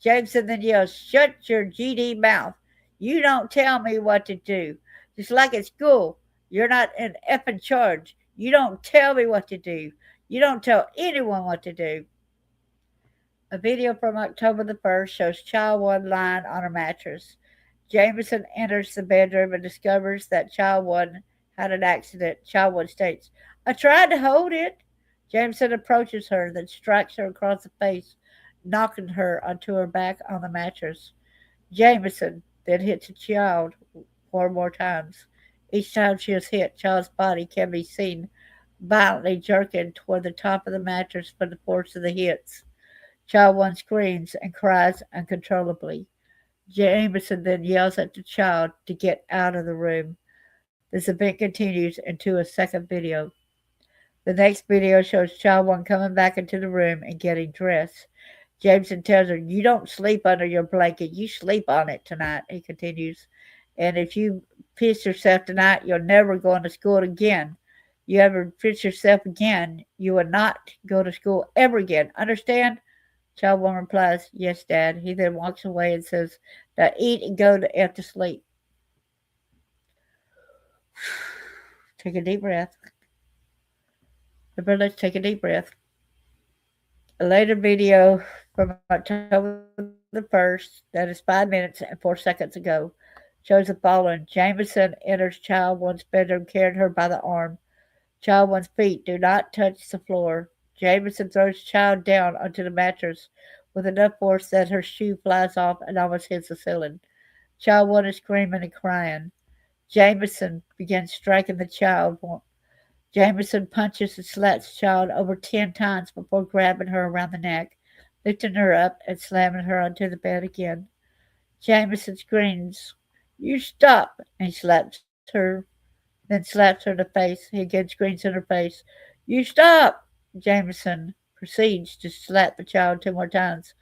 Jameson then yells, Shut your GD mouth. You don't tell me what to do. Just like at school. You're not in effing charge. You don't tell me what to do. You don't tell anyone what to do. A video from October the 1st shows Child 1 lying on a mattress. Jameson enters the bedroom and discovers that Child 1 had an accident. Child 1 states, I tried to hold it. Jameson approaches her, then strikes her across the face, knocking her onto her back on the mattress. Jameson then hits the child 4 more times. Each time she is hit, child's body can be seen violently jerking toward the top of the mattress from the force of the hits. Child 1 screams and cries uncontrollably. Jameson then yells at the child to get out of the room. This event continues into a second video. The next video shows Child 1 coming back into the room and getting dressed. Jameson tells her, You don't sleep under your blanket. You sleep on it tonight, he continues. And if you piss yourself tonight, you're never going to school again. You ever piss yourself again, you will not go to school ever again. Understand? Child 1 replies, Yes, Dad. He then walks away and says, Now eat and go to sleep. Take a deep breath. Let's take a deep breath. A later video from October the 1st, that is 5 minutes and 4 seconds ago, shows the following. Jameson enters Child 1's bedroom carrying her by the arm. Child 1's feet do not touch the floor. Jameson throws Child down onto the mattress with enough force that her shoe flies off and almost hits the ceiling. Child 1 is screaming and crying. Jameson begins striking the child. Jameson punches and slaps Child over 10 times before grabbing her around the neck, lifting her up and slamming her onto the bed again. Jameson screams, You stop! And then slaps her in the face. He again screams in her face, You stop! Jameson proceeds to slap the child 2 more times.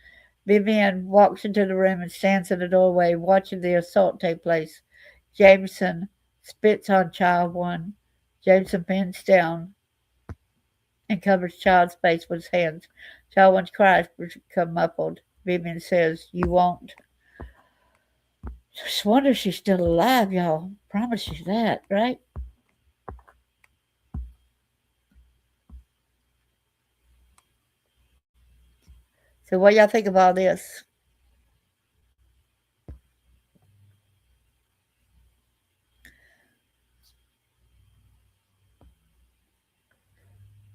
Vivian walks into the room and stands in the doorway watching the assault take place. Jameson spits on Child 1. Jameson bends down and covers Child's face with his hands. Child 1's cries become muffled. Vivian says, You won't. Just wonder if she's still alive, y'all. Promise you that, right? So what y'all think of all this?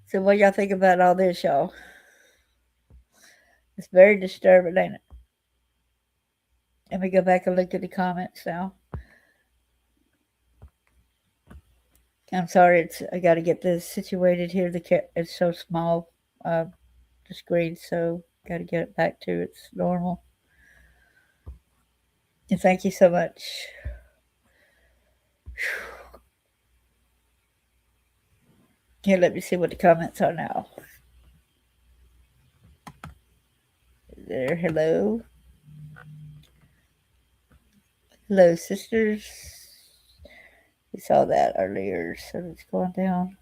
So what y'all think about all this, y'all? It's very disturbing, ain't it? Let me go back and look at the comments now. I'm sorry, I got to get this situated here. It's so small, the screen, so got to get it back to its normal. And thank you so much. Here, let me see what the comments are now. There, hello. Hello, sisters. We saw that earlier, so it's going down.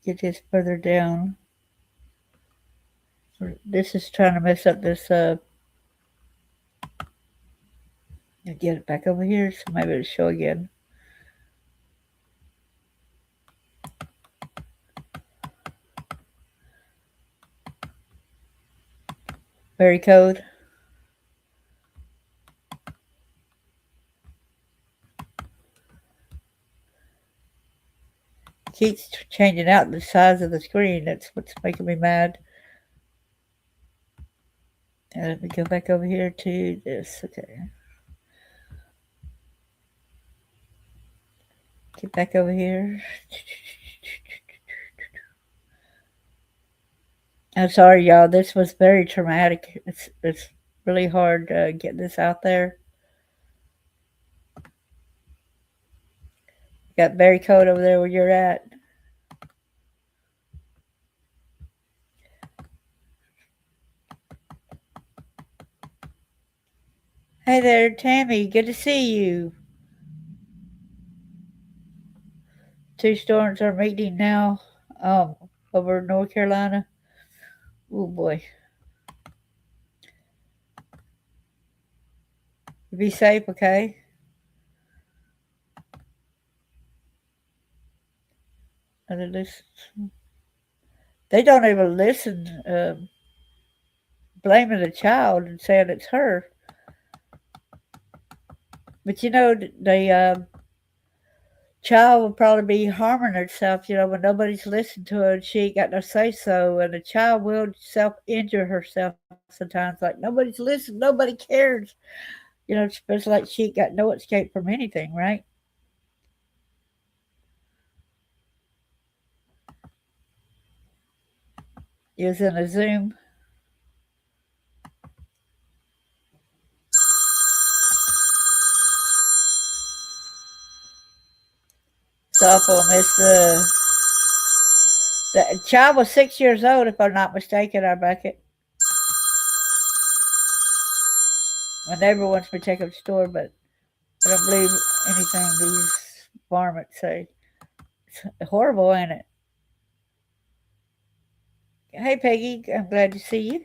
Get this further down. This is trying to mess up this, get it back over here, so maybe it'll show again. Very code. Keeps changing out the size of the screen. That's what's making me mad. And let me go back over here to this. Okay. Get back over here. I'm sorry, y'all. This was very traumatic. It's really hard getting this out there. Got Barry Code over there where you're at. Hey there, Tammy. Good to see you. 2 storms are meeting now over North Carolina. Oh, boy. Be safe, okay? And they don't even listen, blaming the child and saying it's her. But the child will probably be harming herself, when nobody's listening to her and she ain't got no say so. And the child will self injure herself sometimes. Like, nobody's listening, nobody cares. It's supposed like she ain't got no escape from anything, right? It was in a Zoom. It's awful. Miss the child was 6 years old, if I'm not mistaken, our bucket. My neighbor wants me to take him to the store, but I don't believe anything these varmints say. It's horrible, ain't it? Hey, Peggy, I'm glad to see you.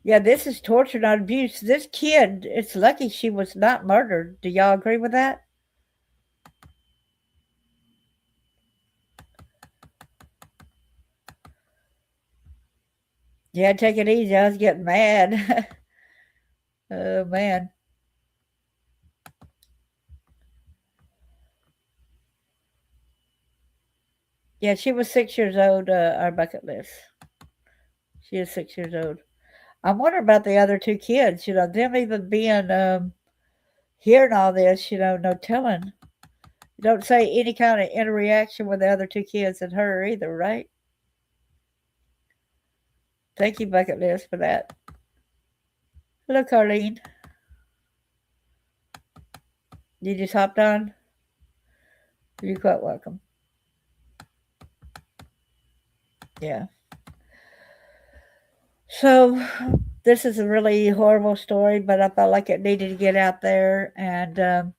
Yeah, this is torture, not abuse. This kid, it's lucky she was not murdered. Do y'all agree with that? Yeah, take it easy. I was getting mad. Oh, man. Yeah, she was 6 years old, our bucket list. She is 6 years old. I'm wondering about the other two kids, them even being hearing all this, no telling. Don't say any kind of interaction with the other two kids and her either, right? Thank you, Bucket List, for that. Hello, Carlene. You just hopped on? You're quite welcome. Yeah. So, this is a really horrible story, but I felt like it needed to get out there. And I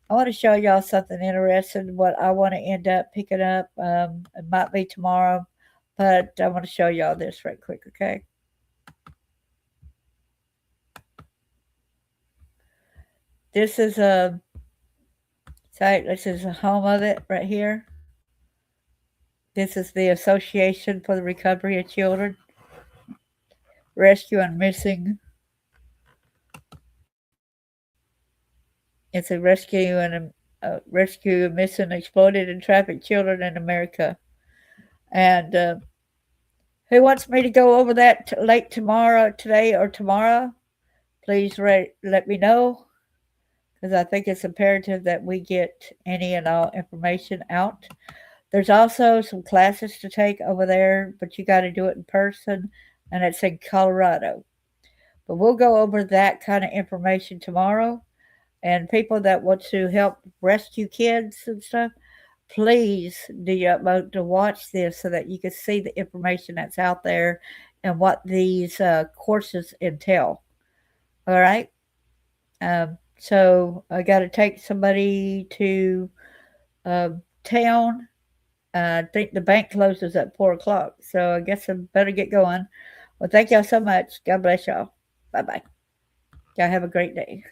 want to show y'all something interesting, what I want to end up picking up. It might be tomorrow, but I want to show y'all this right quick, okay? This is a site. This is the home of it right here. This is the Association for the Recovery of Children, Rescue and Missing. It's a rescue missing, exploited, and trafficked children in America. And who wants me to go over that late today or tomorrow? Please let me know, because I think it's imperative that we get any and all information out. There's also some classes to take over there, but you got to do it in person, and it's in Colorado. But we'll go over that kind of information tomorrow. And people that want to help rescue kids and stuff, please do your utmost to watch this so that you can see the information that's out there and what these courses entail. All right. So I got to take somebody to town. I think the bank closes at 4 o'clock, so I guess I better get going. Well, thank y'all so much. God bless y'all. Bye bye. Y'all have a great day.